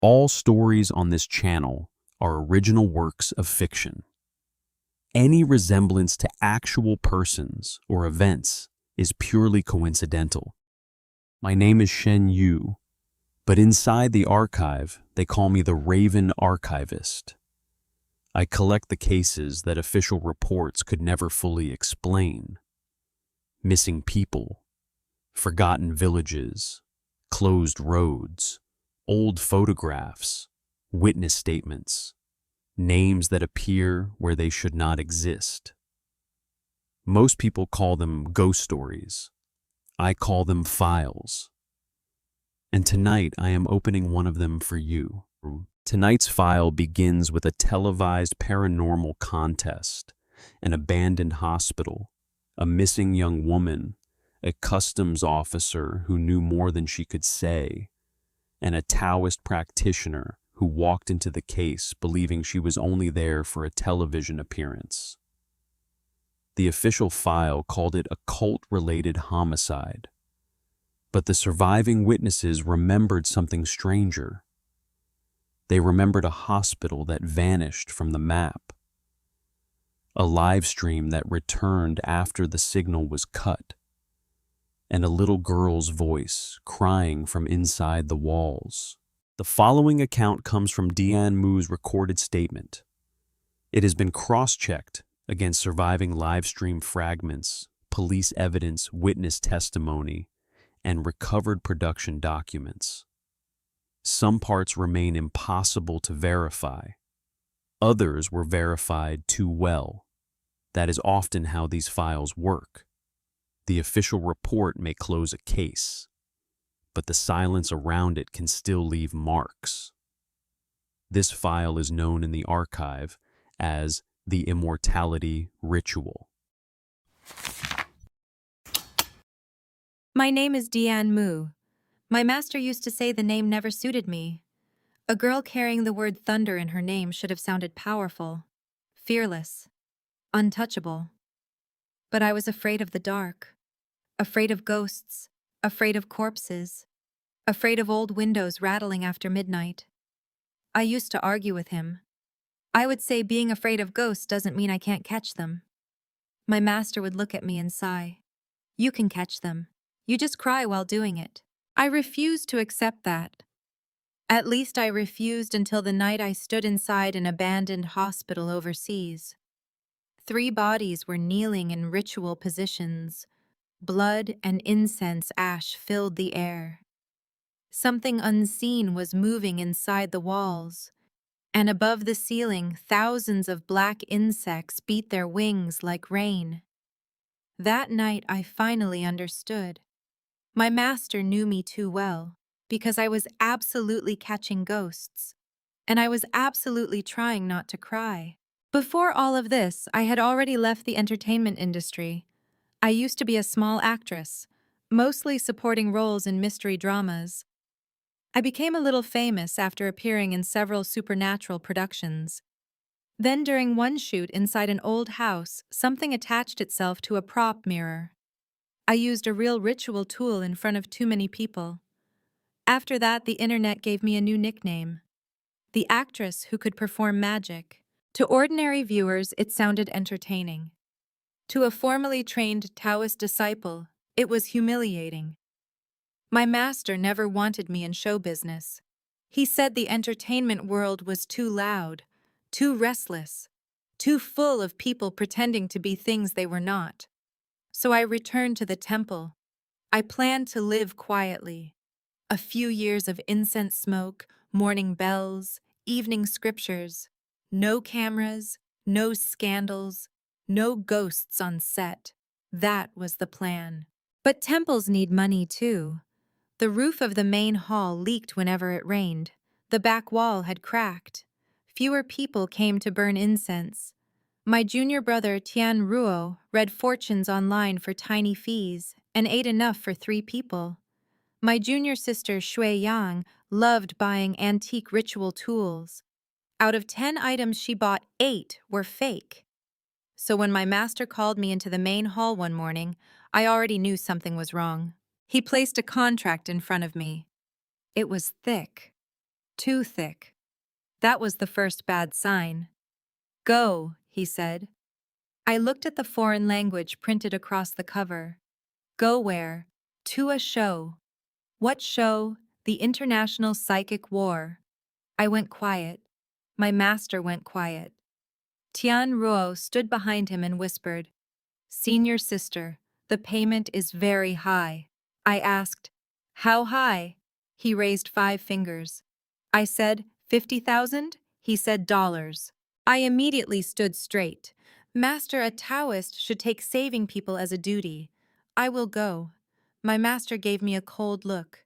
All stories on this channel are original works of fiction. Any resemblance to actual persons or events is purely coincidental. My name is Shen Yu, but inside the archive, they call me the Raven Archivist. I collect the cases that official reports could never fully explain. Missing people, forgotten villages, closed roads, old photographs, witness statements, names that appear where they should not exist. Most people call them ghost stories. I call them files. And tonight I am opening one of them for you. Tonight's file begins with a televised paranormal contest, an abandoned hospital, a missing young woman, a customs officer who knew more than she could say, and a Taoist practitioner who walked into the case believing she was only there for a television appearance. The official file called it a cult-related homicide, but the surviving witnesses remembered something stranger. They remembered a hospital that vanished from the map, a live stream that returned after the signal was cut, and a little girl's voice crying from inside the walls. The following account comes from Dian Mu's recorded statement. It has been cross-checked against surviving live stream fragments, police evidence, witness testimony, and recovered production documents. Some parts remain impossible to verify. Others were verified too well. That is often how these files work. The official report may close a case, but the silence around it can still leave marks. This file is known in the archive as the Immortality Ritual. My name is Dian Mu. My master used to say the name never suited me. A girl carrying the word thunder in her name should have sounded powerful, fearless, untouchable. But I was afraid of the dark, afraid of ghosts, afraid of corpses, afraid of old windows rattling after midnight. I used to argue with him. I would say being afraid of ghosts doesn't mean I can't catch them. My master would look at me and sigh. You can catch them. You just cry while doing it. I refused to accept that. At least I refused until the night I stood inside an abandoned hospital overseas. 3 bodies were kneeling in ritual positions. Blood and incense ash filled the air. Something unseen was moving inside the walls, and above the ceiling, thousands of black insects beat their wings like rain. That night I finally understood. My master knew me too well, because I was absolutely catching ghosts, and I was absolutely trying not to cry. Before all of this, I had already left the entertainment industry. I used to be a small actress, mostly supporting roles in mystery dramas. I became a little famous after appearing in several supernatural productions. Then during one shoot inside an old house, something attached itself to a prop mirror. I used a real ritual tool in front of too many people. After that, the internet gave me a new nickname, the actress who could perform magic. To ordinary viewers, it sounded entertaining. To a formally trained Taoist disciple, it was humiliating. My master never wanted me in show business. He said the entertainment world was too loud, too restless, too full of people pretending to be things they were not. So I returned to the temple. I planned to live quietly. A few years of incense smoke, morning bells, evening scriptures. No cameras, no scandals, no ghosts on set. That was the plan. But temples need money too. The roof of the main hall leaked whenever it rained. The back wall had cracked. Fewer people came to burn incense. My junior brother Tian Ruo read fortunes online for tiny fees and ate enough for 3 people. My junior sister Shui Yang loved buying antique ritual tools. Out of 10 items she bought, 8 were fake. So when my master called me into the main hall one morning, I already knew something was wrong. He placed a contract in front of me. It was thick. Too thick. That was the first bad sign. Go, he said. I looked at the foreign language printed across the cover. Go where? To a show. What show? The International Psychic War. I went quiet. My master went quiet. Tian Ruo stood behind him and whispered, Senior sister, the payment is very high. I asked, How high? He raised 5 fingers. I said, 50,000? He said dollars. I immediately stood straight. Master, a Taoist should take saving people as a duty. I will go. My master gave me a cold look.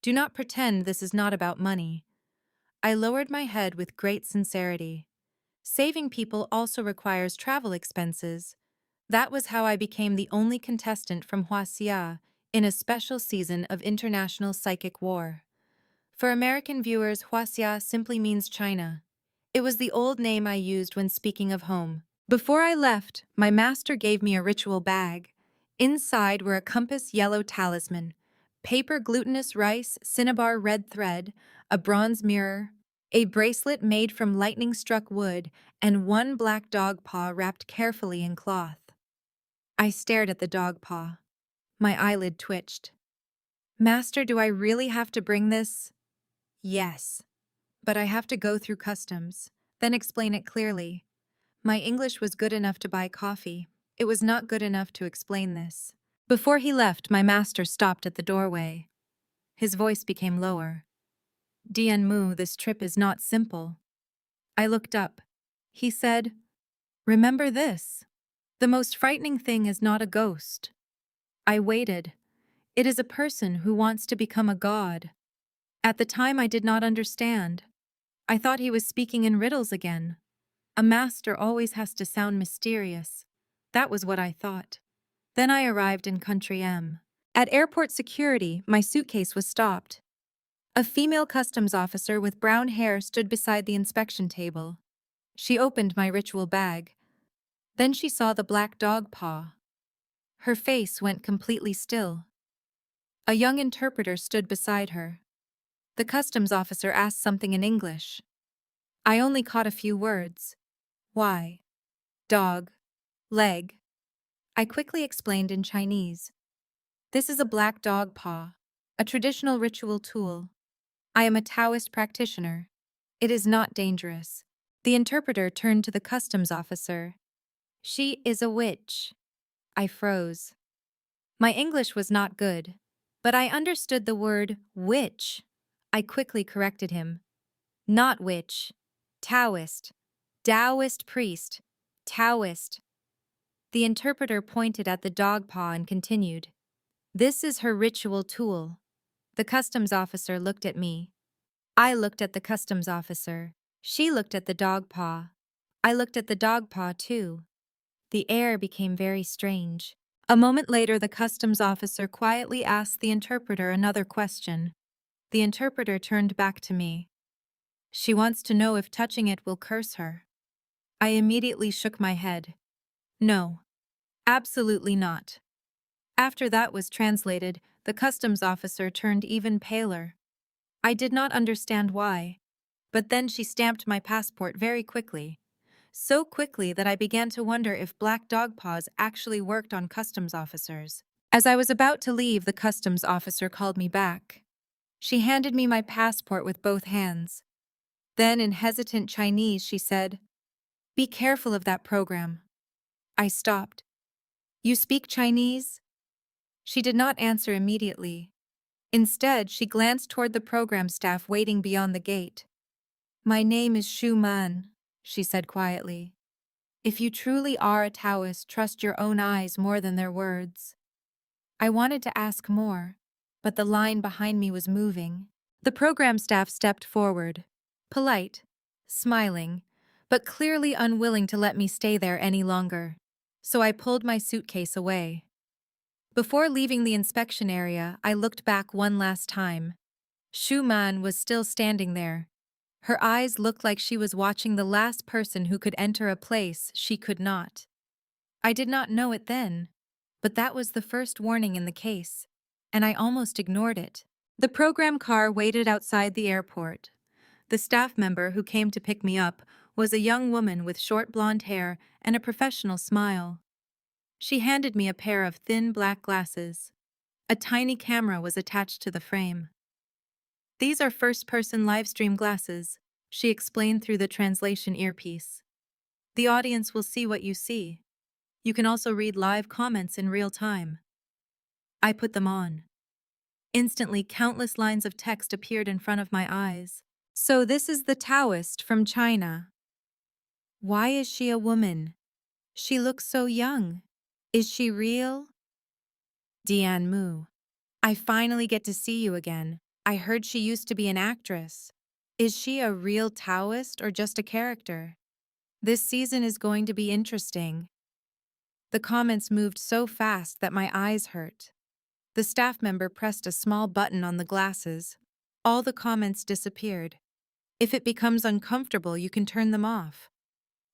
Do not pretend this is not about money. I lowered my head with great sincerity. Saving people also requires travel expenses. That was how I became the only contestant from Huaxia in a special season of International Psychic War. For American viewers, Huaxia simply means China. It was the old name I used when speaking of home. Before I left, my master gave me a ritual bag. Inside were a compass yellow talisman, paper glutinous rice, cinnabar red thread, a bronze mirror, a bracelet made from lightning-struck wood, and 1 black dog paw wrapped carefully in cloth. I stared at the dog paw. My eyelid twitched. Master, do I really have to bring this? Yes. But I have to go through customs, then explain it clearly. My English was good enough to buy coffee. It was not good enough to explain this. Before he left, my master stopped at the doorway. His voice became lower. Dian Mu, this trip is not simple. I looked up. He said, Remember this. The most frightening thing is not a ghost. I waited. It is a person who wants to become a god. At the time, I did not understand. I thought he was speaking in riddles again. A master always has to sound mysterious. That was what I thought. Then I arrived in Country M. At airport security, my suitcase was stopped. A female customs officer with brown hair stood beside the inspection table. She opened my ritual bag. Then she saw the black dog paw. Her face went completely still. A young interpreter stood beside her. The customs officer asked something in English. I only caught a few words. Why? Dog. Leg. I quickly explained in Chinese. This is a black dog paw, a traditional ritual tool. I am a Taoist practitioner. It is not dangerous. The interpreter turned to the customs officer. She is a witch. I froze. My English was not good, but I understood the word witch. I quickly corrected him. Not witch. Taoist. Taoist priest. Taoist. The interpreter pointed at the dog paw and continued. This is her ritual tool. The customs officer looked at me. I looked at the customs officer. She looked at the dog paw. I looked at the dog paw too. The air became very strange. A moment later, the customs officer quietly asked the interpreter another question. The interpreter turned back to me. She wants to know if touching it will curse her. I immediately shook my head. No, absolutely not. After that was translated, the customs officer turned even paler. I did not understand why, but then she stamped my passport very quickly. So quickly that I began to wonder if black dog paws actually worked on customs officers. As I was about to leave, the customs officer called me back. She handed me my passport with both hands. Then, in hesitant Chinese, she said, Be careful of that program. I stopped. You speak Chinese? She did not answer immediately. Instead, she glanced toward the program staff waiting beyond the gate. My name is Xu Man, she said quietly. If you truly are a Taoist, trust your own eyes more than their words. I wanted to ask more, but the line behind me was moving. The program staff stepped forward, polite, smiling, but clearly unwilling to let me stay there any longer. So I pulled my suitcase away. Before leaving the inspection area, I looked back one last time. Xu Man was still standing there. Her eyes looked like she was watching the last person who could enter a place she could not. I did not know it then, but that was the first warning in the case, and I almost ignored it. The program car waited outside the airport. The staff member who came to pick me up was a young woman with short blonde hair and a professional smile. She handed me a pair of thin black glasses. A tiny camera was attached to the frame. "These are first-person livestream glasses," she explained through the translation earpiece. "The audience will see what you see. You can also read live comments in real time." I put them on. Instantly, countless lines of text appeared in front of my eyes. "So this is the Taoist from China. Why is she a woman? She looks so young. Is she real? Dian Mu. I finally get to see you again. I heard she used to be an actress. Is she a real Taoist or just a character? This season is going to be interesting." The comments moved so fast that my eyes hurt. The staff member pressed a small button on the glasses. All the comments disappeared. "If it becomes uncomfortable, you can turn them off."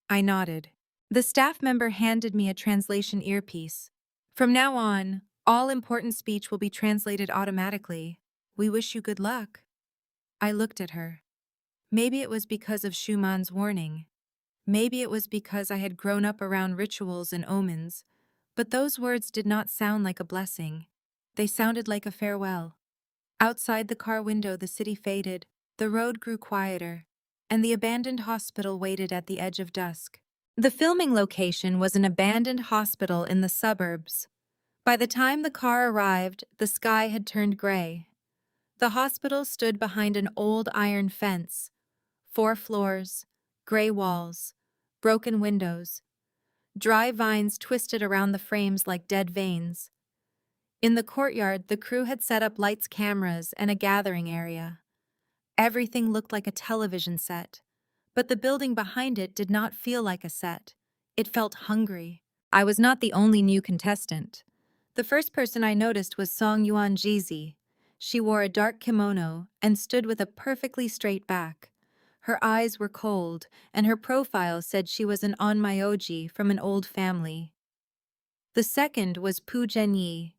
I nodded. The staff member handed me a translation earpiece. "From now on, all important speech will be translated automatically. We wish you good luck." I looked at her. Maybe it was because of Schumann's warning. Maybe it was because I had grown up around rituals and omens. But those words did not sound like a blessing. They sounded like a farewell. Outside the car window, the city faded, the road grew quieter, and the abandoned hospital waited at the edge of dusk. The filming location was an abandoned hospital in the suburbs. By the time the car arrived, the sky had turned gray. The hospital stood behind an old iron fence. 4 floors, gray walls, broken windows. Dry vines twisted around the frames like dead veins. In the courtyard, the crew had set up lights, cameras, and a gathering area. Everything looked like a television set, but the building behind it did not feel like a set. It felt hungry. I was not the only new contestant. The first person I noticed was Song Yuan Jizi. She wore a dark kimono and stood with a perfectly straight back. Her eyes were cold, and her profile said she was an onmyoji from an old family. The second was Pu Zhenyi.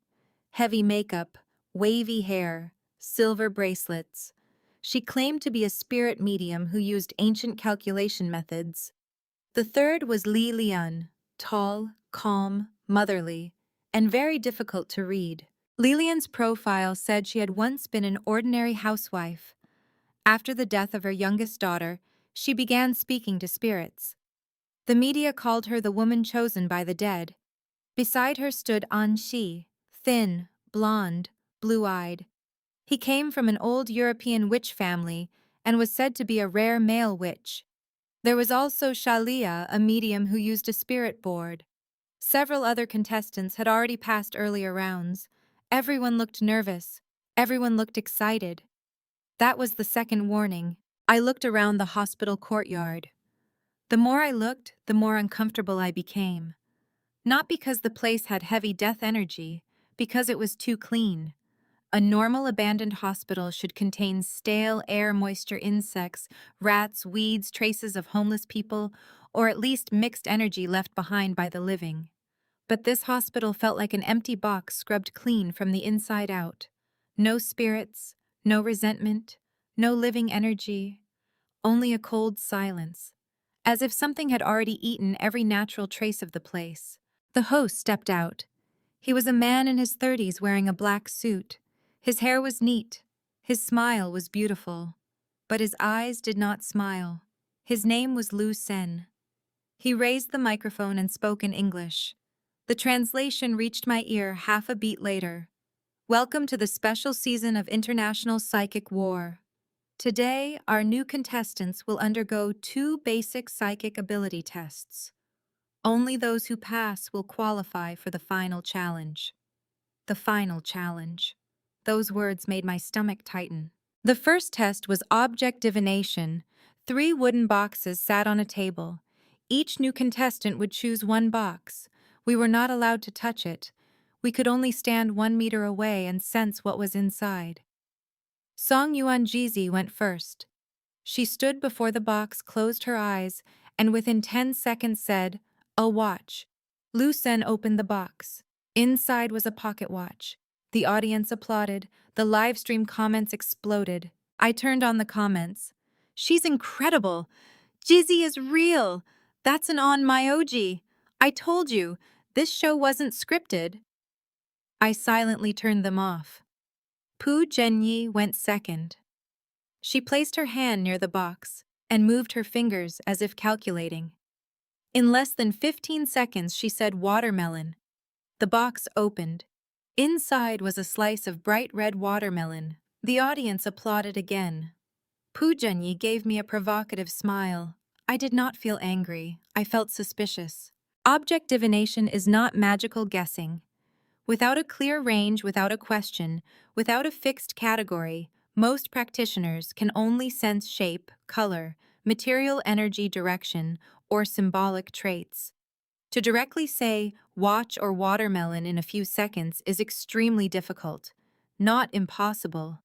Heavy makeup, wavy hair, silver bracelets. She claimed to be a spirit medium who used ancient calculation methods. The third was Li Lian, tall, calm, motherly, and very difficult to read. Lilian's profile said she had once been an ordinary housewife. After the death of her youngest daughter, she began speaking to spirits. The media called her the woman chosen by the dead. Beside her stood An Shi, thin, blonde, blue-eyed. He came from an old European witch family and was said to be a rare male witch. There was also Shalia, a medium who used a spirit board. Several other contestants had already passed earlier rounds. Everyone looked nervous. Everyone looked excited. That was the second warning. I looked around the hospital courtyard. The more I looked, the more uncomfortable I became. Not because the place had heavy death energy, because it was too clean. A normal abandoned hospital should contain stale air, moisture, insects, rats, weeds, traces of homeless people, or at least mixed energy left behind by the living. But this hospital felt like an empty box scrubbed clean from the inside out. No spirits, no resentment, no living energy, only a cold silence, as if something had already eaten every natural trace of the place. The host stepped out. He was a man in his 30s wearing a black suit. His hair was neat. His smile was beautiful. But his eyes did not smile. His name was Lu Sen. He raised the microphone and spoke in English. The translation reached my ear half a beat later. "Welcome to the special season of International Psychic War. Today, our new contestants will undergo 2 basic psychic ability tests. Only those who pass will qualify for the final challenge." The final challenge. Those words made my stomach tighten. The first test was object divination. 3 wooden boxes sat on a table. Each new contestant would choose 1 box. We were not allowed to touch it. We could only stand 1 meter away and sense what was inside. Song Yuan Jizi went first. She stood before the box, closed her eyes, and within 10 seconds said, "A watch." Lu Sen opened the box. Inside was a pocket watch. The audience applauded. The live stream comments exploded. I turned on the comments. She's incredible. Jizzy is real. That's an on my OG. I told you, this show wasn't scripted. I silently turned them off. Pu Zhenyi went second. She placed her hand near the box and moved her fingers as if calculating. In less than 15 seconds, she said watermelon. The box opened. Inside was a slice of bright red watermelon. The audience applauded again. Pu Zhenyi gave me a provocative smile. I did not feel angry. I felt suspicious. Object divination is not magical guessing. Without a clear range, without a question, without a fixed category, most practitioners can only sense shape, color, material energy direction, or symbolic traits. To directly say, watch or watermelon in a few seconds is extremely difficult, not impossible.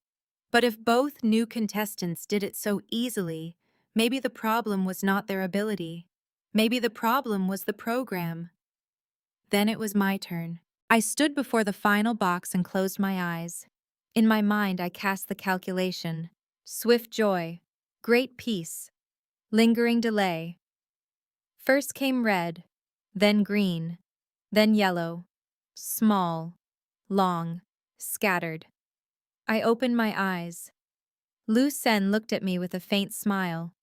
But if both new contestants did it so easily, maybe the problem was not their ability. Maybe the problem was the program. Then it was my turn. I stood before the final box and closed my eyes. In my mind, I cast the calculation. Swift joy, great peace, lingering delay. First came red, then green, then yellow, small, long, scattered. I opened my eyes. Lu Sen looked at me with a faint smile.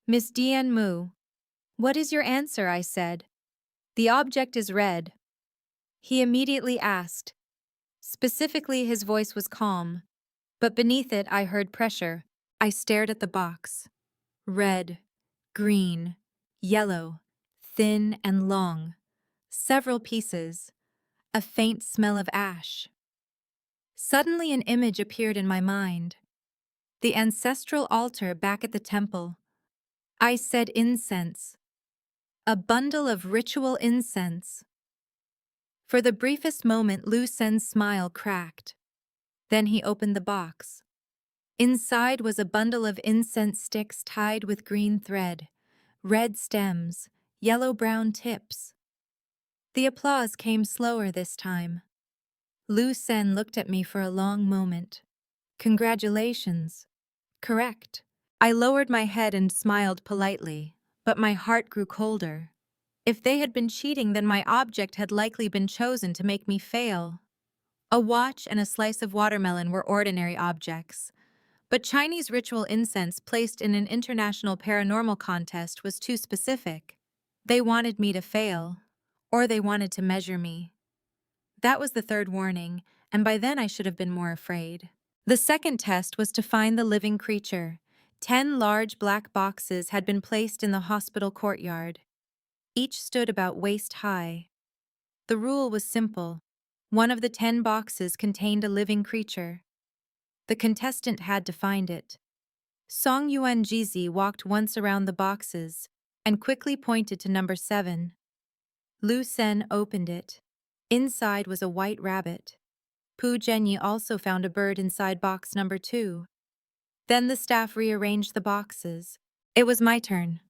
Miss Dian Mu, what is your answer? I said. The object is red. He immediately asked. Specifically, his voice was calm, but beneath it I heard pressure. I stared at the box. Red, green, yellow, thin and long. Several pieces. A faint smell of ash. Suddenly an image appeared in my mind. The ancestral altar back at the temple. I said incense. A bundle of ritual incense. For the briefest moment, Lu Sen's smile cracked. Then he opened the box. Inside was a bundle of incense sticks tied with green thread, red stems, yellow-brown tips. The applause came slower this time. Lu Sen looked at me for a long moment. Congratulations. Correct. I lowered my head and smiled politely, but my heart grew colder. If they had been cheating, then my object had likely been chosen to make me fail. A watch and a slice of watermelon were ordinary objects, but Chinese ritual incense placed in an international paranormal contest was too specific. They wanted me to fail, or they wanted to measure me. That was the third warning, and by then I should have been more afraid. The second test was to find the living creature. 10 large black boxes had been placed in the hospital courtyard. Each stood about waist high. The rule was simple. One of the 10 boxes contained a living creature. The contestant had to find it. Song Yuan Jizi walked once around the boxes and quickly pointed to number 7. Lu Sen opened it. Inside was a white rabbit. Pu Zhenyi also found a bird inside box number 2. Then the staff rearranged the boxes. It was my turn.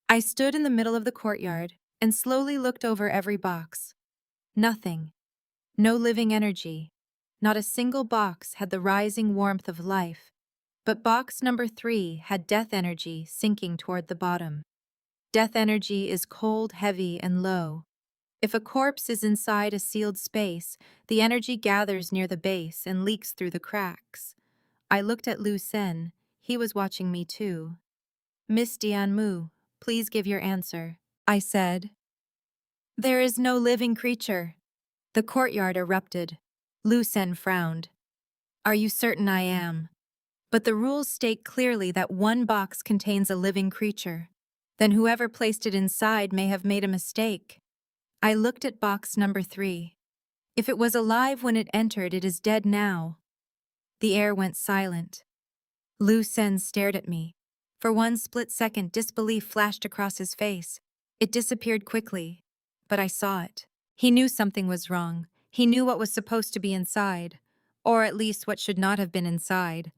I stood in the middle of the courtyard and slowly looked over every box. Nothing. No living energy. Not a single box had the rising warmth of life, but box number 3 had death energy sinking toward the bottom. Death energy is cold, heavy, and low. If a corpse is inside a sealed space, the energy gathers near the base and leaks through the cracks. I looked at Lu Sen. He was watching me too. Miss Dian Mu, please give your answer, I said. There is no living creature. The courtyard erupted. Lu Sen frowned. Are you certain? I am. But the rules state clearly that one box contains a living creature. Then whoever placed it inside may have made a mistake. I looked at box number 3. If it was alive when it entered, it is dead now. The air went silent. Lu Sen stared at me. For one split second, disbelief flashed across his face. It disappeared quickly, but I saw it. He knew something was wrong. He knew what was supposed to be inside, or at least what should not have been inside.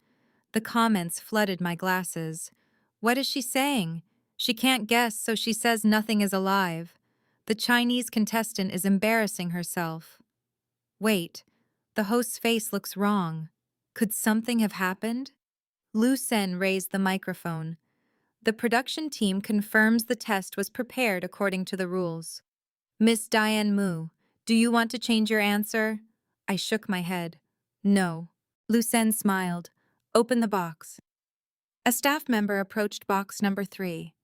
The comments flooded my glasses. What is she saying? She can't guess, so she says nothing is alive. The Chinese contestant is embarrassing herself. Wait, the host's face looks wrong. Could something have happened? Lu Sen raised the microphone. The production team confirms the test was prepared according to the rules. Miss Dian Mu, do you want to change your answer? I shook my head. No. Lu Sen smiled. Open the box. A staff member approached box number 3.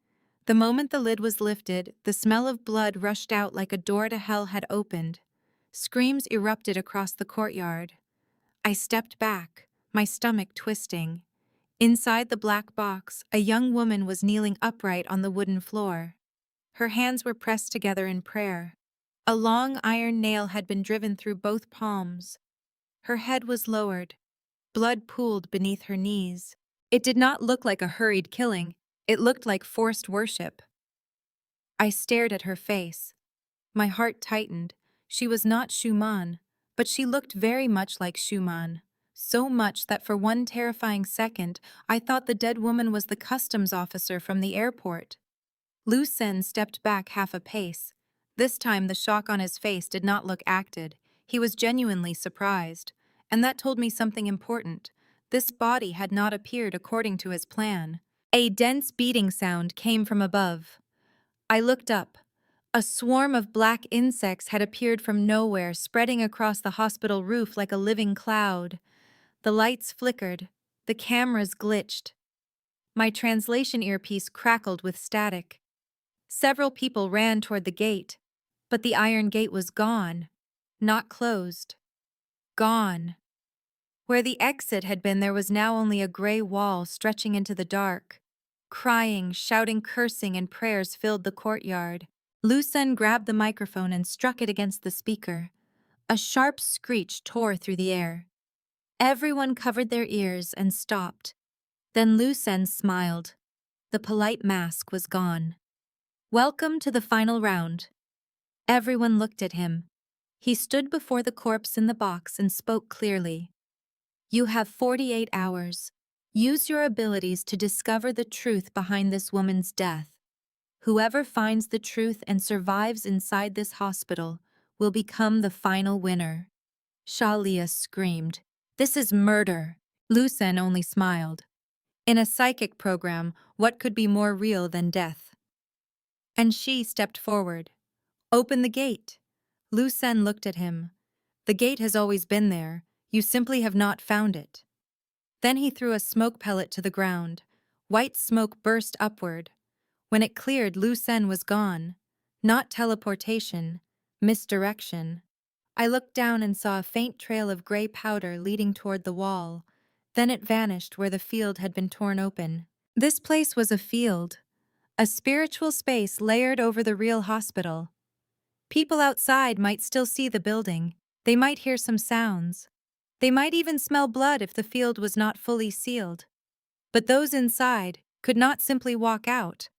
The moment the lid was lifted, the smell of blood rushed out like a door to hell had opened. Screams erupted across the courtyard. I stepped back, my stomach twisting. Inside the black box, a young woman was kneeling upright on the wooden floor. Her hands were pressed together in prayer. A long iron nail had been driven through both palms. Her head was lowered. Blood pooled beneath her knees. It did not look like a hurried killing. It looked like forced worship. I stared at her face. My heart tightened. She was not Schumann, but she looked very much like Schumann. So much that for one terrifying second, I thought the dead woman was the customs officer from the airport. Lu Sen stepped back half a pace. This time the shock on his face did not look acted. He was genuinely surprised. And that told me something important. This body had not appeared according to his plan. A dense beating sound came from above. I looked up. A swarm of black insects had appeared from nowhere, spreading across the hospital roof like a living cloud. The lights flickered. The cameras glitched. My translation earpiece crackled with static. Several people ran toward the gate, but the iron gate was gone. Not closed. Gone. Where the exit had been, there was now only a gray wall stretching into the dark. Crying, shouting, cursing, and prayers filled the courtyard. Lu Sen grabbed the microphone and struck it against the speaker. A sharp screech tore through the air. Everyone covered their ears and stopped. Then Lu Sen smiled. The polite mask was gone. Welcome to the final round. Everyone looked at him. He stood before the corpse in the box and spoke clearly. You have 48 hours. Use your abilities to discover the truth behind this woman's death. Whoever finds the truth and survives inside this hospital will become the final winner. Shalia screamed, "This is murder." Lu Sen only smiled. In a psychic program, what could be more real than death? And she stepped forward. Open the gate. Lu Sen looked at him. The gate has always been there. You simply have not found it. Then he threw a smoke pellet to the ground. White smoke burst upward. When it cleared, Lu Sen was gone. Not teleportation, misdirection. I looked down and saw a faint trail of gray powder leading toward the wall. Then it vanished where the field had been torn open. This place was a field, a spiritual space layered over the real hospital. People outside might still see the building. They might hear some sounds. They might even smell blood if the field was not fully sealed. But those inside could not simply walk out.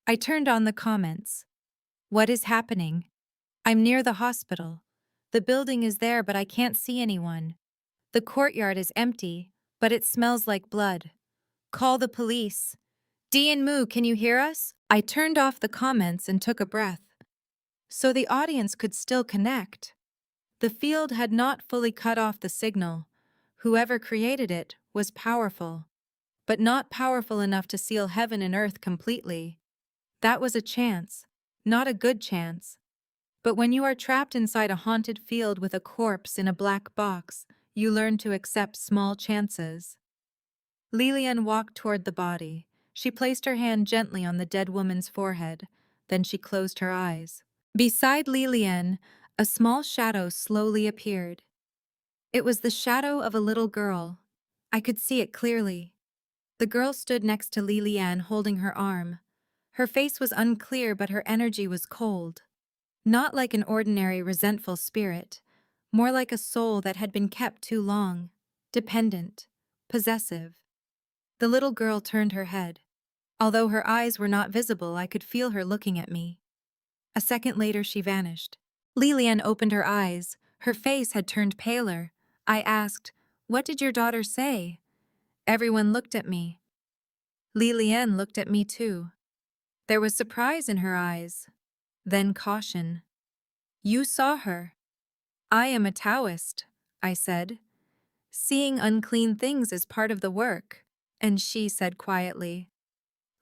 I turned on the comments. What is happening? I'm near the hospital. The building is there, but I can't see anyone. The courtyard is empty, but it smells like blood. Call the police. Dian Mu, can you hear us? I turned off the comments and took a breath. So the audience could still connect. The field had not fully cut off the signal. Whoever created it was powerful, but not powerful enough to seal heaven and earth completely. That was a chance, not a good chance. But when you are trapped inside a haunted field with a corpse in a black box, you learn to accept small chances. Lilian walked toward the body. She placed her hand gently on the dead woman's forehead. Then she closed her eyes. Beside Lilian, a small shadow slowly appeared. It was the shadow of a little girl. I could see it clearly. The girl stood next to Lilian, holding her arm. Her face was unclear, but her energy was cold. Not like an ordinary resentful spirit, more like a soul that had been kept too long, dependent, possessive. The little girl turned her head. Although her eyes were not visible, I could feel her looking at me. A second later, she vanished. Lilian opened her eyes. Her face had turned paler. I asked, "What did your daughter say?" Everyone looked at me. Lilian looked at me too. There was surprise in her eyes, then caution. "You saw her." "I am a Taoist," I said. "Seeing unclean things is part of the work." And she said quietly,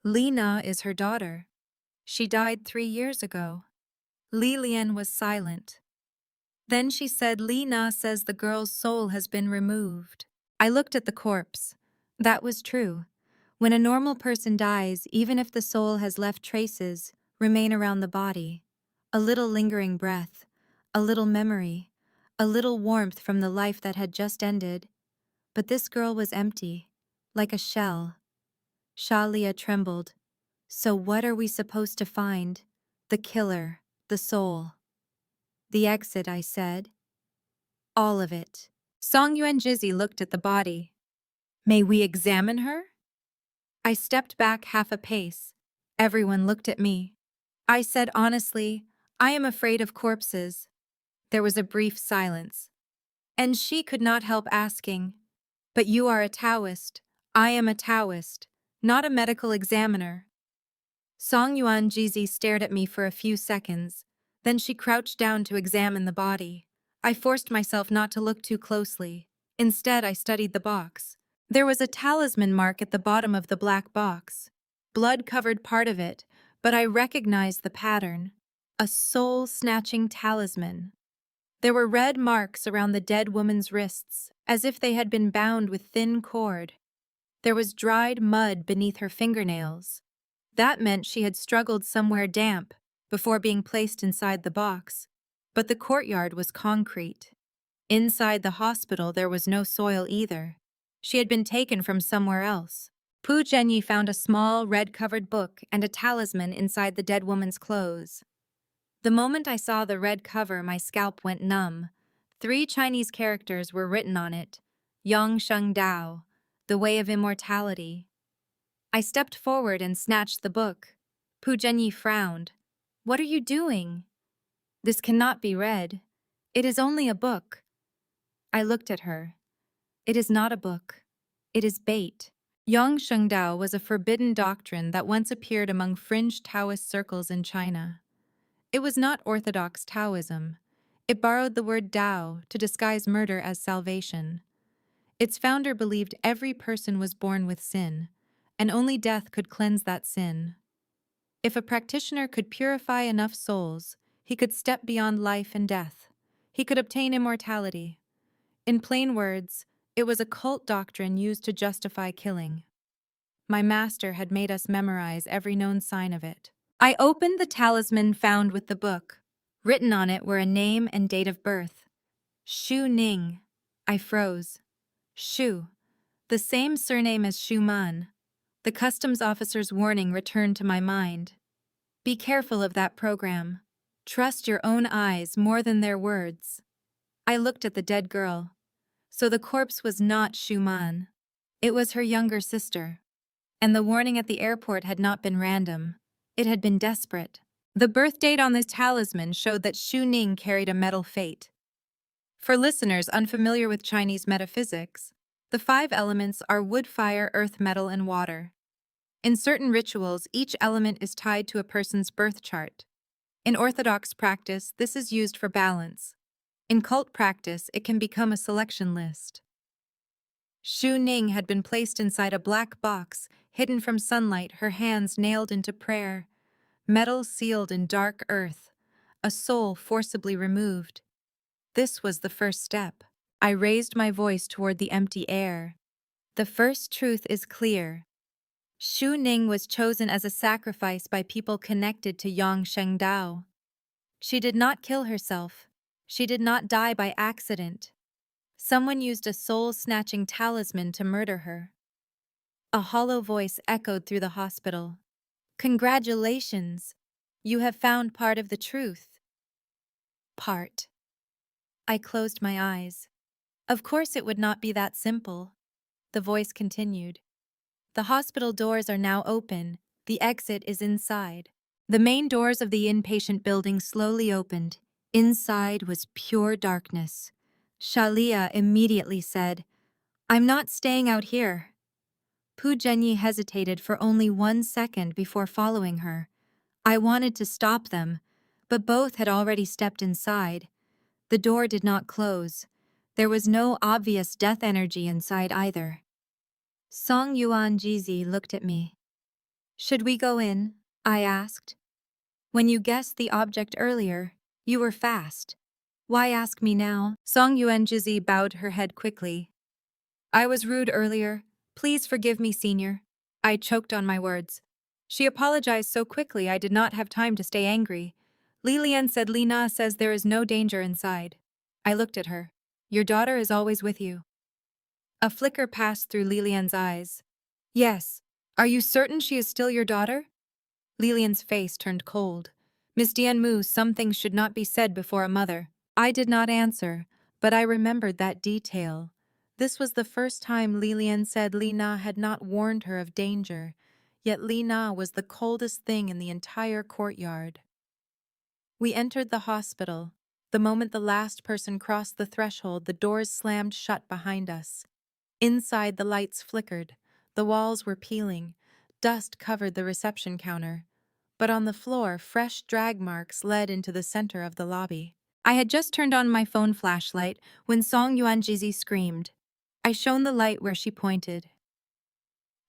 "Lena is her daughter. She died 3 years ago." Lilian was silent. Then she said, "Lena says the girl's soul has been removed." I looked at the corpse. That was true. When a normal person dies, even if the soul has left traces, remain around the body. A little lingering breath, a little memory, a little warmth from the life that had just ended. But this girl was empty, like a shell. Shalia trembled. "So what are we supposed to find? The killer, the soul." "The exit," I said. "All of it." Song Yuan Jizzy looked at the body. "May we examine her?" I stepped back half a pace. Everyone looked at me. I said honestly, "I am afraid of corpses." There was a brief silence. And she could not help asking, "But you are a Taoist. I am a Taoist, not a medical examiner." Song Yuan Jizi stared at me for a few seconds. Then she crouched down to examine the body. I forced myself not to look too closely. Instead, I studied the box. There was a talisman mark at the bottom of the black box. Blood covered part of it, but I recognized the pattern. A soul-snatching talisman. There were red marks around the dead woman's wrists, as if they had been bound with thin cord. There was dried mud beneath her fingernails. That meant she had struggled somewhere damp before being placed inside the box. But the courtyard was concrete. Inside the hospital there was no soil either. She had been taken from somewhere else. Pu Zhenyi found a small, red-covered book and a talisman inside the dead woman's clothes. The moment I saw the red cover, my scalp went numb. 3 Chinese characters were written on it. Yong Sheng Dao, the way of immortality. I stepped forward and snatched the book. Pu Zhenyi frowned. "What are you doing?" "This cannot be read. It is only a book." I looked at her. "It is not a book. It is bait." Yong Sheng Dao was a forbidden doctrine that once appeared among fringe Taoist circles in China. It was not orthodox Taoism. It borrowed the word Dao to disguise murder as salvation. Its founder believed every person was born with sin, and only death could cleanse that sin. If a practitioner could purify enough souls, he could step beyond life and death. He could obtain immortality. In plain words, it was a cult doctrine used to justify killing. My master had made us memorize every known sign of it. I opened the talisman found with the book. Written on it were a name and date of birth. Xu Ning. I froze. Xu. The same surname as Xu Man. The customs officer's warning returned to my mind. Be careful of that program. Trust your own eyes more than their words. I looked at the dead girl. So the corpse was not Xu Man. It was her younger sister. And the warning at the airport had not been random. It had been desperate. The birth date on this talisman showed that Xu Ning carried a metal fate. For listeners unfamiliar with Chinese metaphysics, the 5 elements are wood, fire, earth, metal, and water. In certain rituals, each element is tied to a person's birth chart. In Orthodox practice, this is used for balance. In cult practice, it can become a selection list. Xu Ning had been placed inside a black box, hidden from sunlight, her hands nailed into prayer. Metal sealed in dark earth, a soul forcibly removed. This was the first step. I raised my voice toward the empty air. The first truth is clear. Xu Ning was chosen as a sacrifice by people connected to Yong Sheng Dao. She did not kill herself. She did not die by accident. Someone used a soul-snatching talisman to murder her. A hollow voice echoed through the hospital. "Congratulations! You have found part of the truth." Part. I closed my eyes. Of course it would not be that simple. The voice continued. "The hospital doors are now open. The exit is inside." The main doors of the inpatient building slowly opened. Inside was pure darkness. Shalia immediately said, "I'm not staying out here." Pu Zhenyi hesitated for only 1 second before following her. I wanted to stop them, but both had already stepped inside. The door did not close. There was no obvious death energy inside either. Song Yuan Jizi looked at me. Should we go in? I asked. When you guessed the object earlier, you were fast. Why ask me now? Song Yuan Jizi bowed her head quickly. I was rude earlier. Please forgive me, senior. I choked on my words. She apologized so quickly I did not have time to stay angry. Lilian said Lina says there is no danger inside. I looked at her. Your daughter is always with you. A flicker passed through Lilian's eyes. Yes. Are you certain she is still your daughter? Lilian's face turned cold. Miss Dian Mu, some things should not be said before a mother. I did not answer, but I remembered that detail. This was the first time Lilian said Lina had not warned her of danger, yet Lina was the coldest thing in the entire courtyard. We entered the hospital. The moment the last person crossed the threshold, the doors slammed shut behind us. Inside, the lights flickered. The walls were peeling. Dust covered the reception counter. But on the floor, fresh drag marks led into the center of the lobby. I had just turned on my phone flashlight when Song Yuanjizi screamed. I shone the light where she pointed.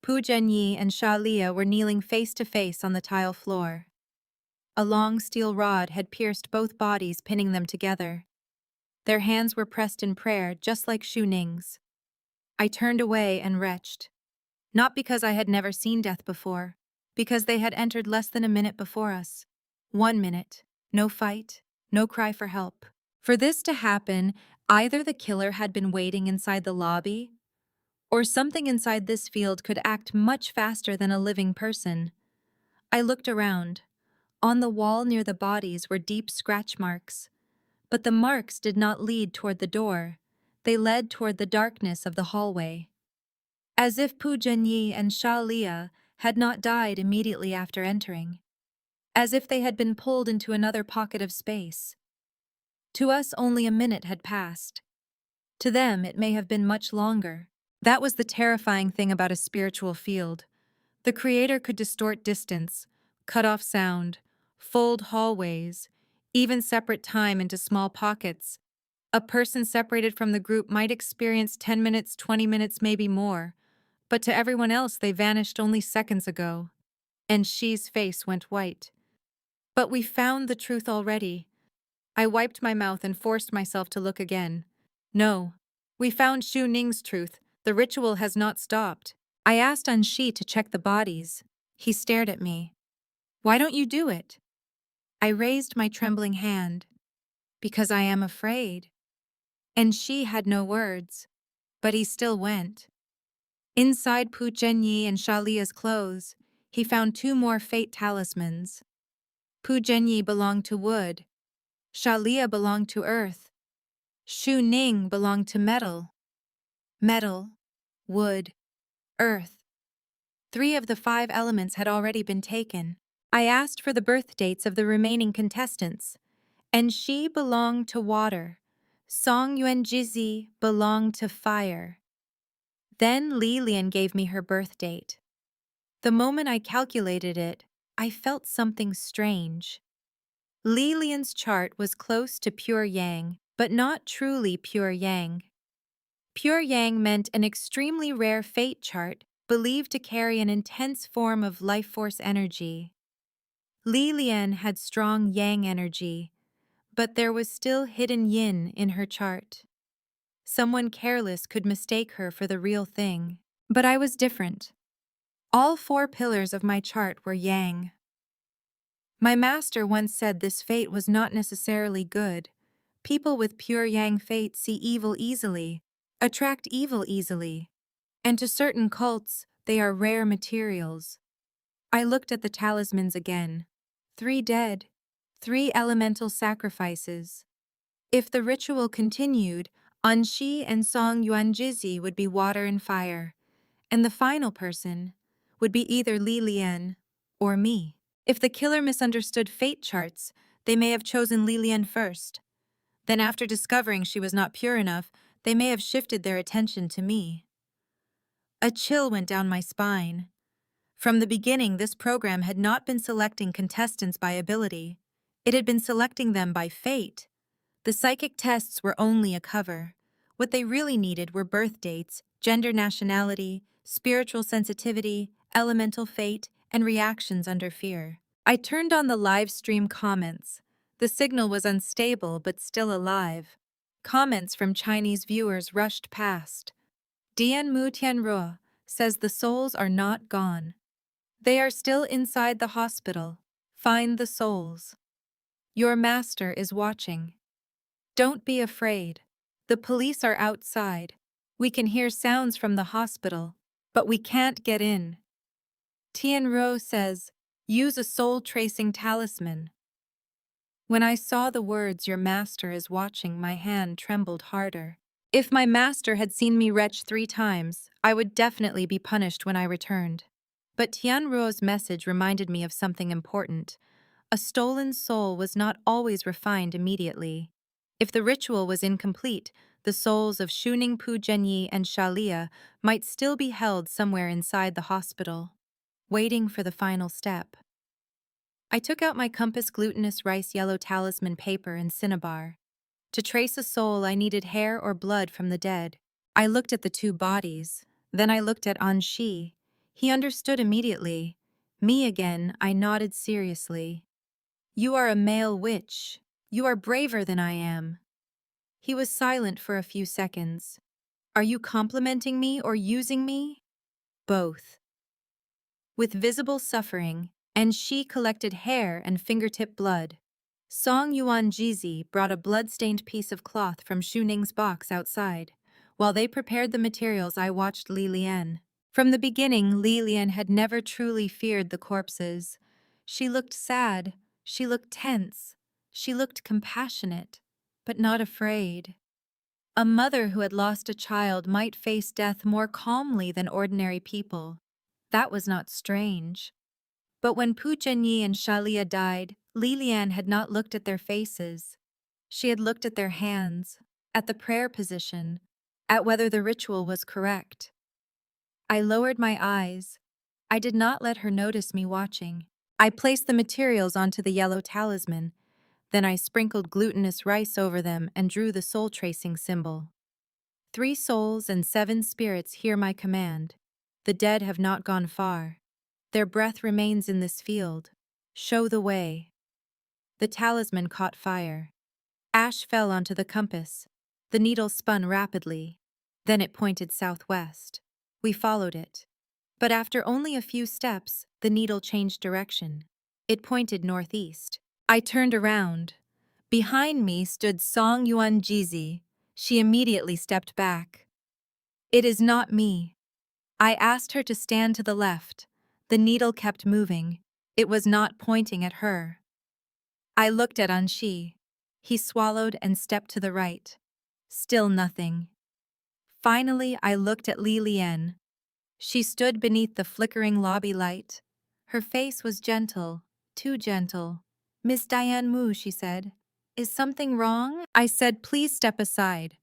Pu Zhenyi and Xia Lia were kneeling face to face on the tile floor. A long steel rod had pierced both bodies, pinning them together. Their hands were pressed in prayer, just like Xu Ning's. I turned away and retched. Not because I had never seen death before, because they had entered less than a minute before us. 1 minute, no fight, no cry for help. For this to happen, either the killer had been waiting inside the lobby, or something inside this field could act much faster than a living person. I looked around. On the wall near the bodies were deep scratch marks. But the marks did not lead toward the door. They led toward the darkness of the hallway. As if Pu Zhenyi and Xia Lia had not died immediately after entering. As if they had been pulled into another pocket of space. To us, only a minute had passed. To them, it may have been much longer. That was the terrifying thing about a spiritual field. The creator could distort distance, cut off sound, fold hallways, even separate time into small pockets. A person separated from the group might experience 10 minutes, 20 minutes, maybe more, but to everyone else they vanished only seconds ago. And Xi's face went white. But we found the truth already. I wiped my mouth and forced myself to look again. No, we found Xu Ning's truth. The ritual has not stopped. I asked Anshi to check the bodies. He stared at me. Why don't you do it? I raised my trembling hand. Because I am afraid. And she had no words, but he still went. Inside Pu Zhenyi and Xia Lia's clothes, he found 2 more fate talismans. Pu Zhenyi belonged to wood. Xia Lia belonged to earth. Xu Ning belonged to metal. Metal, wood, earth. 3 of the 5 elements had already been taken. I asked for the birth dates of the remaining contestants, and she belonged to water. Song Yuanjizi belonged to fire. Then Lilian gave me her birth date. The moment I calculated it, I felt something strange. Lilian's chart was close to pure yang, but not truly pure yang. Pure yang meant an extremely rare fate chart, believed to carry an intense form of life force energy. Lilian had strong yang energy, but there was still hidden yin in her chart. Someone careless could mistake her for the real thing. But I was different. All 4 pillars of my chart were yang. My master once said this fate was not necessarily good. People with pure yang fate see evil easily, attract evil easily, and to certain cults, they are rare materials. I looked at the talismans again. 3 dead, 3 elemental sacrifices. If the ritual continued, Anshi and Song Yuanjizi would be water and fire, and the final person would be either Li Lian or me. If the killer misunderstood fate charts, they may have chosen Li Lian first. Then after discovering she was not pure enough, they may have shifted their attention to me. A chill went down my spine. From the beginning, this program had not been selecting contestants by ability. It had been selecting them by fate. The psychic tests were only a cover. What they really needed were birth dates, gender, nationality, spiritual sensitivity, elemental fate, and reactions under fear. I turned on the live stream comments. The signal was unstable but still alive. Comments from Chinese viewers rushed past. Dian Mu says the souls are not gone. They are still inside the hospital. Find the souls. Your master is watching. Don't be afraid. The police are outside. We can hear sounds from the hospital, but we can't get in. Tianruo says, use a soul-tracing talisman. When I saw the words, your master is watching, my hand trembled harder. If my master had seen me retch 3 times, I would definitely be punished when I returned. But Tianruo's message reminded me of something important. A stolen soul was not always refined immediately. If the ritual was incomplete, the souls of Xu Ning, Pu Zhenyi, and Shalia might still be held somewhere inside the hospital, waiting for the final step. I took out my compass glutinous rice yellow talisman paper and cinnabar. To trace a soul, I needed hair or blood from the dead. I looked at the 2 bodies. Then I looked at Anshi. He understood immediately. Me again, I nodded seriously. You are a male witch. You are braver than I am. He was silent for a few seconds. Are you complimenting me or using me? Both. With visible suffering, and she collected hair and fingertip blood. Song Yuan Jizi brought a blood-stained piece of cloth from Xu Ning's box outside. While they prepared the materials, I watched Li Lian. From the beginning, Li Lian had never truly feared the corpses. She looked sad, she looked tense, she looked compassionate, but not afraid. A mother who had lost a child might face death more calmly than ordinary people. That was not strange. But when Pu Zhenyi and Shalia died, Li Lian had not looked at their faces. She had looked at their hands, at the prayer position, at whether the ritual was correct. I lowered my eyes. I did not let her notice me watching. I placed the materials onto the yellow talisman. Then I sprinkled glutinous rice over them and drew the soul-tracing symbol. 3 souls and 7 spirits hear my command. The dead have not gone far. Their breath remains in this field. Show the way. The talisman caught fire. Ash fell onto the compass. The needle spun rapidly. Then it pointed southwest. We followed it. But after only a few steps, the needle changed direction. It pointed northeast. I turned around. Behind me stood Song Yuan Jizi. She immediately stepped back. It is not me. I asked her to stand to the left. The needle kept moving. It was not pointing at her. I looked at Anshi. He swallowed and stepped to the right. Still nothing. Finally, I looked at Li Lian. She stood beneath the flickering lobby light. Her face was gentle, too gentle. Miss Dian Mu, she said. Is something wrong? I said, please step aside.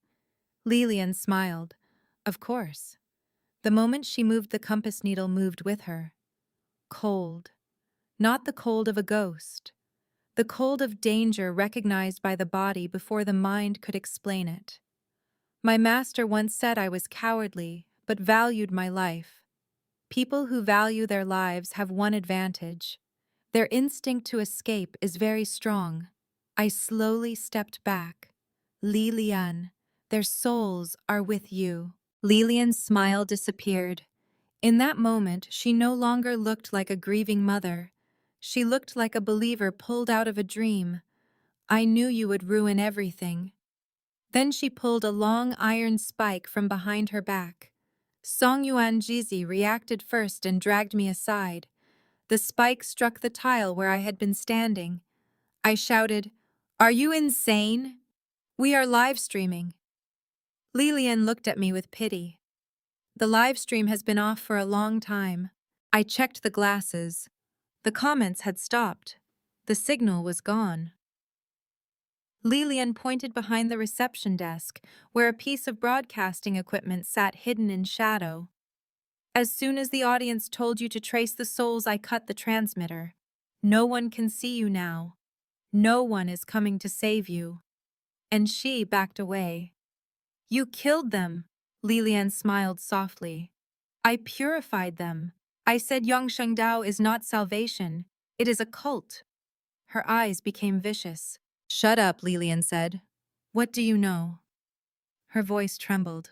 Li Lian smiled. Of course. The moment she moved, the compass needle moved with her. Cold. Not the cold of a ghost. The cold of danger recognized by the body before the mind could explain it. My master once said I was cowardly, but valued my life. People who value their lives have one advantage. Their instinct to escape is very strong. I slowly stepped back. Li Lian, their souls are with you. Li Lian's smile disappeared. In that moment, she no longer looked like a grieving mother. She looked like a believer pulled out of a dream. I knew you would ruin everything. Then she pulled a long iron spike from behind her back. Song Yuan Jizi reacted first and dragged me aside. The spike struck the tile where I had been standing. I shouted, "Are you insane? We are live streaming." Li Lian looked at me with pity. The live stream has been off for a long time. I checked the glasses. The comments had stopped. The signal was gone. Li Lian pointed behind the reception desk, where a piece of broadcasting equipment sat hidden in shadow. As soon as the audience told you to trace the souls, I cut the transmitter. No one can see you now. No one is coming to save you. And she backed away. You killed them. Li Lian smiled softly. I purified them. I said Yong Sheng Dao is not salvation. It is a cult. Her eyes became vicious. Shut up, Lilian said. What do you know? Her voice trembled.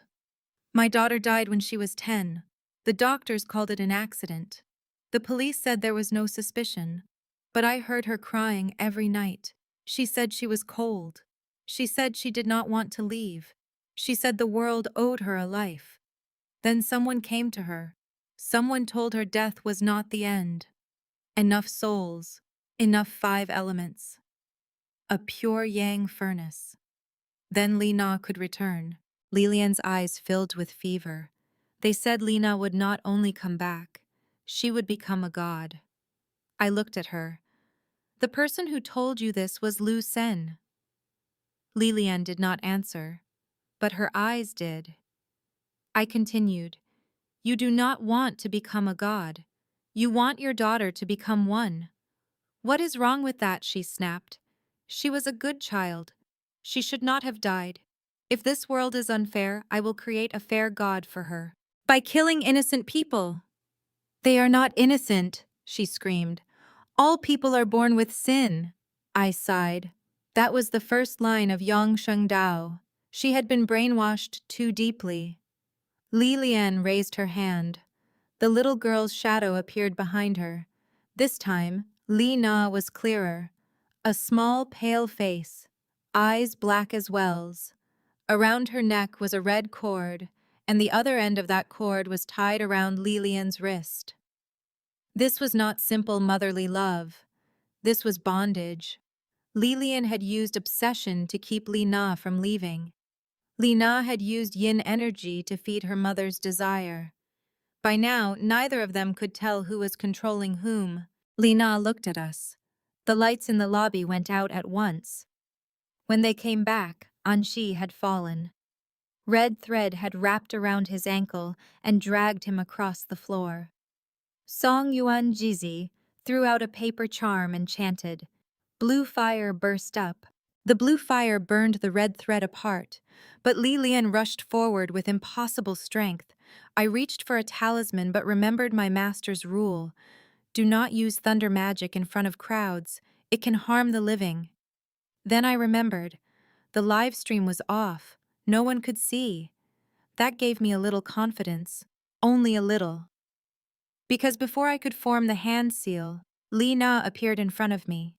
My daughter died when she was 10. The doctors called it an accident. The police said there was no suspicion. But I heard her crying every night. She said she was cold. She said she did not want to leave. She said the world owed her a life. Then someone came to her. Someone told her death was not the end. Enough souls, enough 5 elements. A pure yang furnace. Then Lina could return. Lilian's eyes filled with fever. They said Lina would not only come back, she would become a god. I looked at her. The person who told you this was Lu Sen. Lilian did not answer, but her eyes did. I continued, You do not want to become a god. You want your daughter to become one. What is wrong with that? She snapped. She was a good child. She should not have died. If this world is unfair, I will create a fair god for her. By killing innocent people. They are not innocent, she screamed. All people are born with sin. I sighed. That was the first line of Yong Sheng Dao. She had been brainwashed too deeply. Lilian raised her hand. The little girl's shadow appeared behind her. This time, Li Na was clearer. A small, pale face, eyes black as wells. Around her neck was a red cord, and the other end of that cord was tied around Lilian's wrist. This was not simple motherly love. This was bondage. Lilian had used obsession to keep Li Na from leaving. Li Na had used yin energy to feed her mother's desire. By now, neither of them could tell who was controlling whom. Li Na looked at us. The lights in the lobby went out at once. When they came back, Anxi had fallen. Red thread had wrapped around his ankle and dragged him across the floor. Song Yuan Jizi threw out a paper charm and chanted. Blue fire burst up. The blue fire burned the red thread apart, but Lilian rushed forward with impossible strength. I reached for a talisman but remembered my master's rule. Do not use thunder magic in front of crowds. It can harm the living. Then I remembered. The live stream was off. No one could see. That gave me a little confidence. Only a little. Because before I could form the hand seal, Li Na appeared in front of me.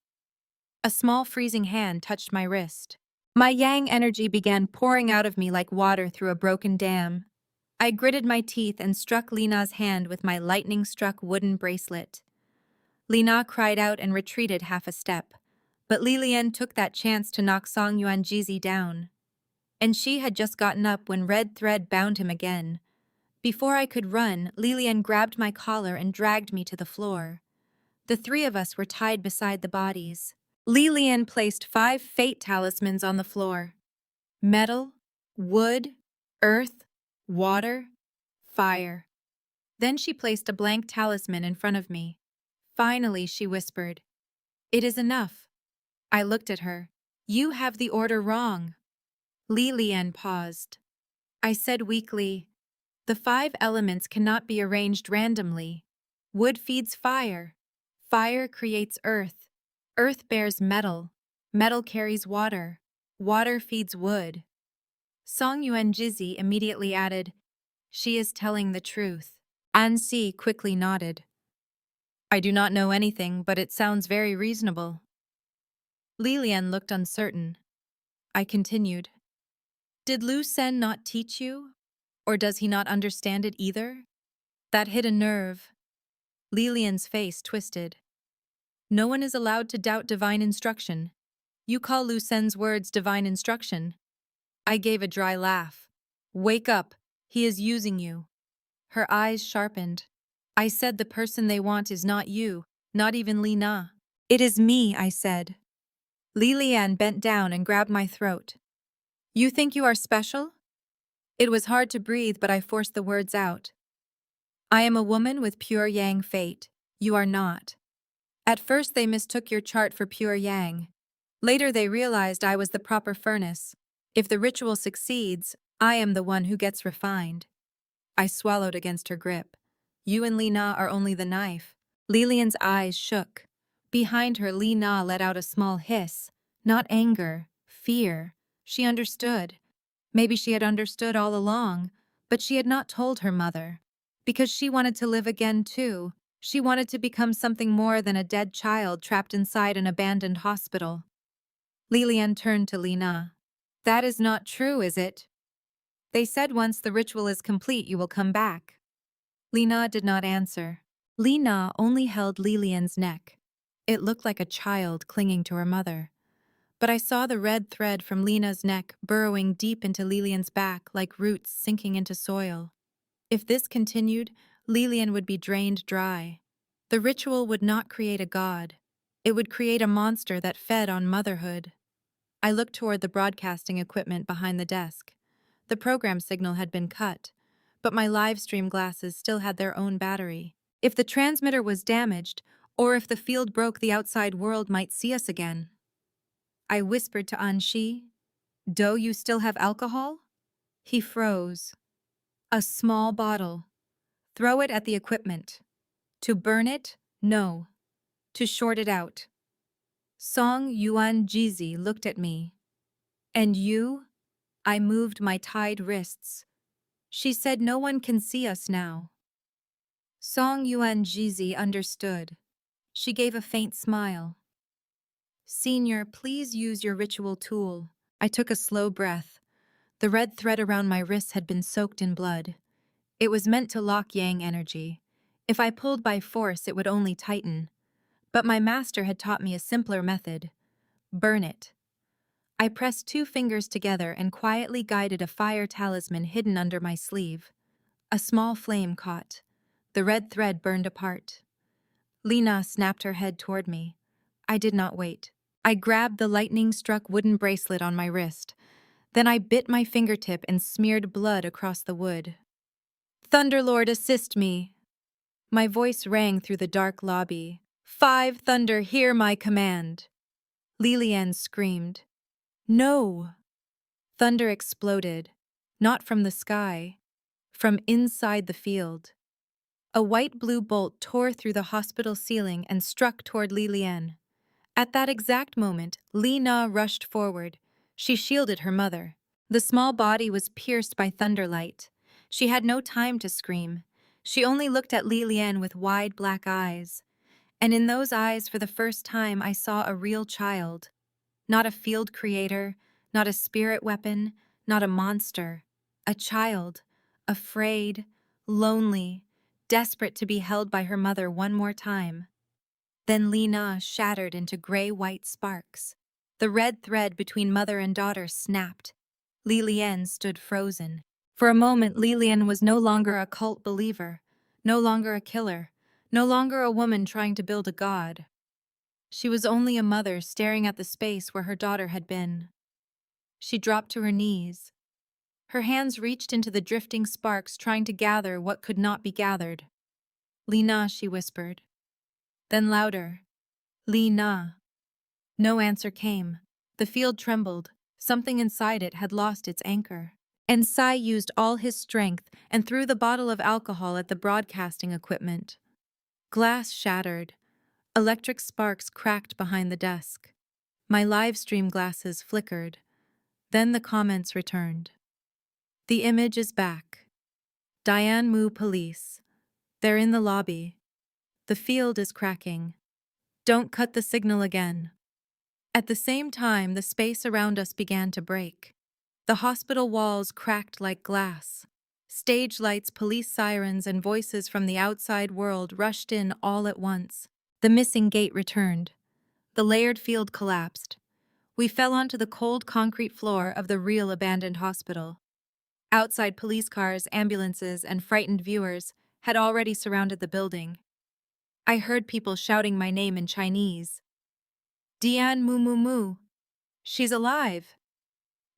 A small freezing hand touched my wrist. My yang energy began pouring out of me like water through a broken dam. I gritted my teeth and struck Li Na's hand with my lightning-struck wooden bracelet. Li Na cried out and retreated half a step, but Lilian took that chance to knock Song Yuan Jizi down. And she had just gotten up when red thread bound him again. Before I could run, Lilian grabbed my collar and dragged me to the floor. The 3 of us were tied beside the bodies. Lilian placed 5 fate talismans on the floor. Metal, wood, earth, water, fire. Then she placed a blank talisman in front of me. Finally, she whispered, It is enough. I looked at her. You have the order wrong. Lilian paused. I said weakly, The 5 elements cannot be arranged randomly. Wood feeds fire. Fire creates earth. Earth bears metal. Metal carries water. Water feeds wood. Song Yuan Jizi immediately added, She is telling the truth. Anxi quickly nodded. I do not know anything, but it sounds very reasonable. Lilian looked uncertain. I continued. Did Lu Sen not teach you? Or does he not understand it either? That hit a nerve. Lilian's face twisted. No one is allowed to doubt divine instruction. You call Lu Sen's words divine instruction. I gave a dry laugh. Wake up. He is using you. Her eyes sharpened. I said the person they want is not you, not even Li Na. It is me, I said. Lilian bent down and grabbed my throat. You think you are special? It was hard to breathe, but I forced the words out. I am a woman with pure yang fate. You are not. At first they mistook your chart for pure yang. Later they realized I was the proper furnace. If the ritual succeeds, I am the one who gets refined. I swallowed against her grip. You and Li Na are only the knife. Lilian's eyes shook. Behind her, Li Na let out a small hiss. Not anger, fear. She understood. Maybe she had understood all along, but she had not told her mother. Because she wanted to live again too. She wanted to become something more than a dead child trapped inside an abandoned hospital. Lilian turned to Li Na. That is not true, is it? They said once the ritual is complete, you will come back. Li Na did not answer. Li Na only held Lilian's neck. It looked like a child clinging to her mother. But I saw the red thread from Lina's neck burrowing deep into Lilian's back like roots sinking into soil. If this continued, Lilian would be drained dry. The ritual would not create a god. It would create a monster that fed on motherhood. I looked toward the broadcasting equipment behind the desk. The program signal had been cut, but my live stream glasses still had their own battery. If the transmitter was damaged, or if the field broke, the outside world might see us again. I whispered to Anshi, "Do you still have alcohol?" He froze. A small bottle. Throw it at the equipment. To burn it? No. To short it out. Song Yuan Jizi looked at me. And you? I moved my tied wrists. She said no one can see us now. Song Yuan Jizi understood. She gave a faint smile. Senior, please use your ritual tool. I took a slow breath. The red thread around my wrists had been soaked in blood. It was meant to lock yang energy. If I pulled by force, it would only tighten. But my master had taught me a simpler method. Burn it. I pressed 2 fingers together and quietly guided a fire talisman hidden under my sleeve. A small flame caught. The red thread burned apart. Lina snapped her head toward me. I did not wait. I grabbed the lightning-struck wooden bracelet on my wrist. Then I bit my fingertip and smeared blood across the wood. Thunderlord, assist me! My voice rang through the dark lobby. 5 Thunder, hear my command! Lilian screamed. No! Thunder exploded, not from the sky, from inside the field. A white-blue bolt tore through the hospital ceiling and struck toward Lilian. At that exact moment, Li Na rushed forward. She shielded her mother. The small body was pierced by thunderlight. She had no time to scream. She only looked at Lilian with wide black eyes. And in those eyes, for the first time, I saw a real child. Not a field creator, not a spirit weapon, not a monster. A child, afraid, lonely, desperate to be held by her mother one more time. Then Li Na shattered into gray-white sparks. The red thread between mother and daughter snapped. Lilian stood frozen. For a moment, Lilian was no longer a cult believer, no longer a killer, no longer a woman trying to build a god. She was only a mother staring at the space where her daughter had been. She dropped to her knees. Her hands reached into the drifting sparks, trying to gather what could not be gathered. Li Na, she whispered. Then louder. Li Na. No answer came. The field trembled. Something inside it had lost its anchor. And Sai used all his strength and threw the bottle of alcohol at the broadcasting equipment. Glass shattered. Electric sparks cracked behind the desk. My live stream glasses flickered. Then the comments returned. The image is back. Dian Mu police. They're in the lobby. The field is cracking. Don't cut the signal again. At the same time, the space around us began to break. The hospital walls cracked like glass. Stage lights, police sirens, and voices from the outside world rushed in all at once. The missing gate returned. The layered field collapsed. We fell onto the cold concrete floor of the real abandoned hospital. Outside, police cars, ambulances, and frightened viewers had already surrounded the building. I heard people shouting my name in Chinese. Dian Mu. She's alive.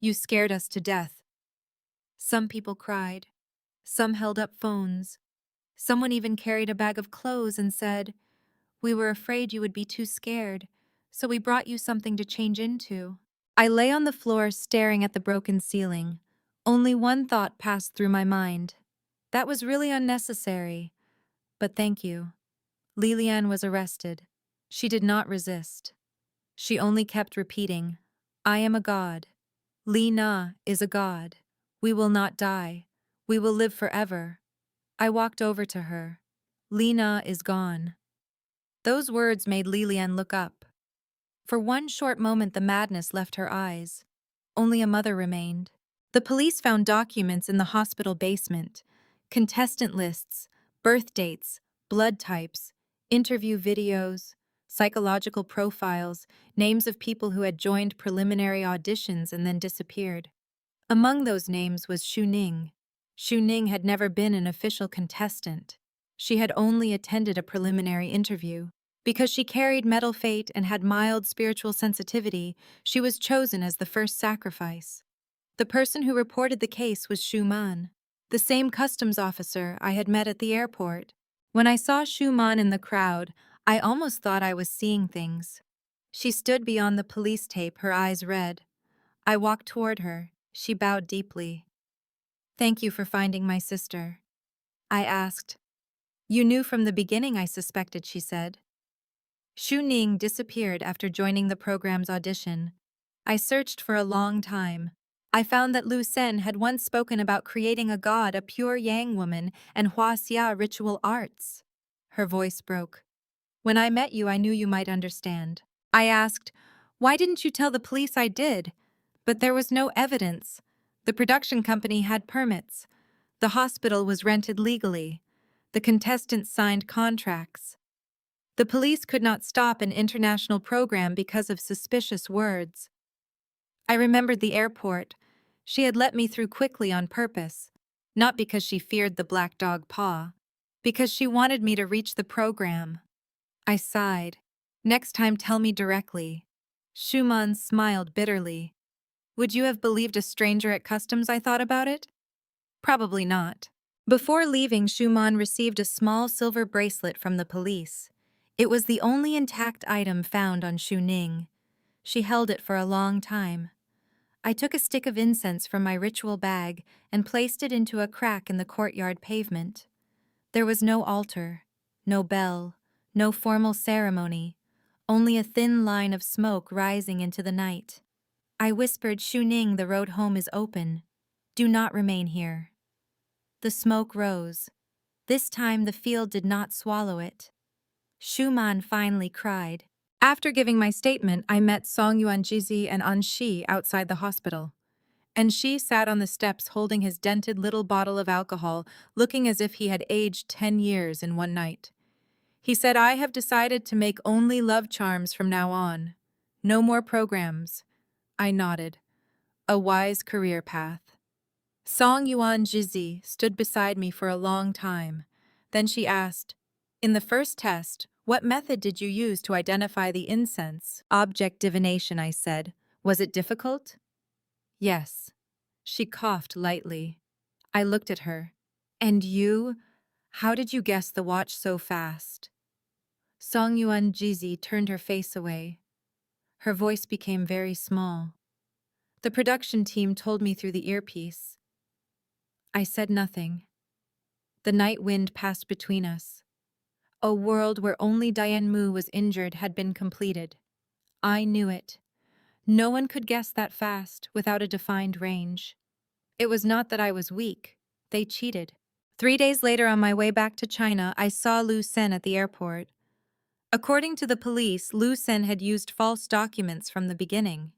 You scared us to death. Some people cried. Some held up phones. Someone even carried a bag of clothes and said, "We were afraid you would be too scared, so we brought you something to change into." I lay on the floor staring at the broken ceiling. Only one thought passed through my mind. That was really unnecessary, but thank you. Lilian was arrested. She did not resist. She only kept repeating, I am a god. Li Na is a god. We will not die. We will live forever. I walked over to her. Li Na is gone. Those words made Lilian look up. For one short moment the madness left her eyes. Only a mother remained. The police found documents in the hospital basement, contestant lists, birth dates, blood types, interview videos, psychological profiles, names of people who had joined preliminary auditions and then disappeared. Among those names was Xu Ning. Xu Ning had never been an official contestant. She had only attended a preliminary interview. Because she carried metal fate and had mild spiritual sensitivity, she was chosen as the first sacrifice. The person who reported the case was Xu Man, the same customs officer I had met at the airport. When I saw Xu Man in the crowd, I almost thought I was seeing things. She stood beyond the police tape, her eyes red. I walked toward her. She bowed deeply. Thank you for finding my sister. I asked. You knew from the beginning, I suspected, she said. Xu Ning disappeared after joining the program's audition. I searched for a long time. I found that Lu Sen had once spoken about creating a god, a pure Yang woman, and Huaxia ritual arts. Her voice broke. When I met you, I knew you might understand. I asked, why didn't you tell the police I did? But there was no evidence. The production company had permits. The hospital was rented legally. The contestants signed contracts. The police could not stop an international program because of suspicious words. I remembered the airport. She had let me through quickly on purpose, not because she feared the black dog paw, because she wanted me to reach the program. I sighed. Next time, tell me directly. Schumann smiled bitterly. Would you have believed a stranger at customs? I thought about it. Probably not. Before leaving, Schumann received a small silver bracelet from the police. It was the only intact item found on Xu Ning. She held it for a long time. I took a stick of incense from my ritual bag and placed it into a crack in the courtyard pavement. There was no altar, no bell, no formal ceremony, only a thin line of smoke rising into the night. I whispered, Xu Ning, the road home is open. Do not remain here. The smoke rose. This time the field did not swallow it. Schumann finally cried. After giving my statement, I met Song Yuanjizi and Anxi outside the hospital. Anxi sat on the steps holding his dented little bottle of alcohol, looking as if he had aged 10 years in one night. He said, I have decided to make only love charms from now on. No more programs. I nodded. A wise career path. Song Yuanjizi stood beside me for a long time. Then she asked, in the first test, what method did you use to identify the incense? Object divination, I said. Was it difficult? Yes. She coughed lightly. I looked at her. And you? How did you guess the watch so fast? Song Yuanjizi turned her face away. Her voice became very small. The production team told me through the earpiece. I said nothing. The night wind passed between us. A world where only Dian Mu was injured had been completed. I knew it. No one could guess that fast, without a defined range. It was not that I was weak. They cheated. 3 days later, on my way back to China, I saw Lu Sen at the airport. According to the police, Lu Sen had used false documents from the beginning.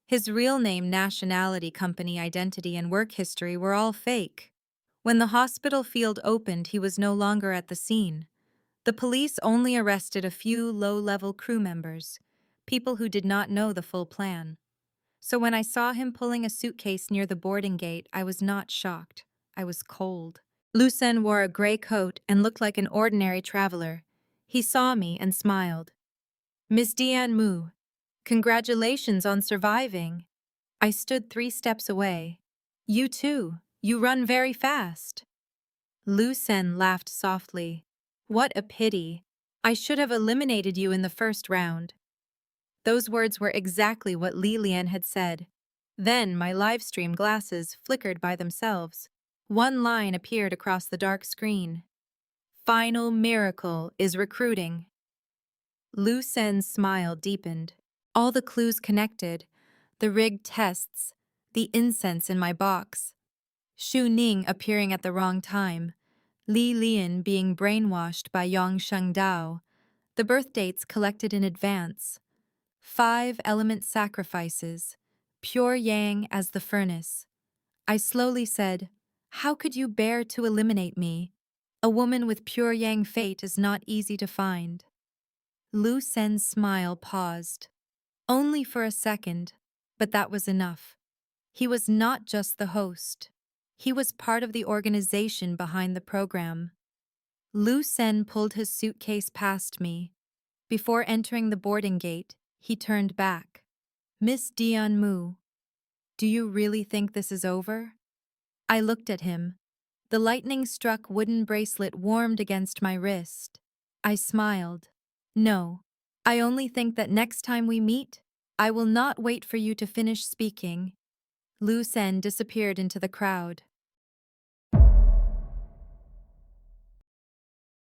His real name, nationality, company identity, and work history were all fake. When the hospital field opened, he was no longer at the scene. The police only arrested a few low-level crew members, people who did not know the full plan. So when I saw him pulling a suitcase near the boarding gate, I was not shocked. I was cold. Lu Sen wore a gray coat and looked like an ordinary traveler. He saw me and smiled. Miss Dian Mu, congratulations on surviving. I stood 3 steps away. You too. You run very fast. Lu Sen laughed softly. What a pity. I should have eliminated you in the first round. Those words were exactly what Li Lian had said. Then my livestream glasses flickered by themselves. One line appeared across the dark screen. Final miracle is recruiting. Lu Sen's smile deepened. All the clues connected, the rigged tests, the incense in my box, Xu Ning appearing at the wrong time, Li Lian being brainwashed by Yong Sheng Dao, the birth dates collected in advance, 5-element sacrifices, pure yang as the furnace. I slowly said, "How could you bear to eliminate me? A woman with pure yang fate is not easy to find." Lu Sen's smile paused. Only for a second, but that was enough. He was not just the host. He was part of the organization behind the program. Lu Sen pulled his suitcase past me. Before entering the boarding gate, he turned back. "Miss Dian Mu, do you really think this is over?" I looked at him. The lightning-struck wooden bracelet warmed against my wrist. I smiled. "No, I only think that next time we meet, I will not wait for you to finish speaking." Lu Sen disappeared into the crowd.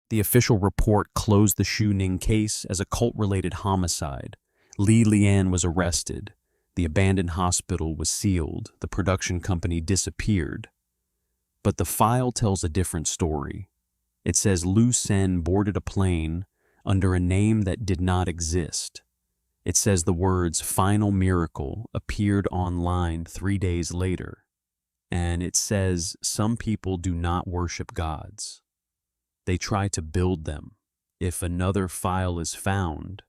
The official report closed the Xu Ning case as a cult-related homicide. Li Lian was arrested. The abandoned hospital was sealed. The production company disappeared. But the file tells a different story. It says Lu Sen boarded a plane under a name that did not exist. It says the words "final miracle" appeared online 3 days later. And it says some people do not worship gods. They try to build them. If another file is found,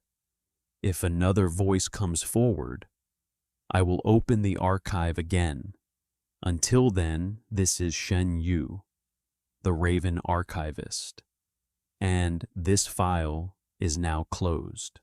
if another voice comes forward, I will open the archive again. Until then, this is Shen Yu, the Raven archivist. And this file is now closed.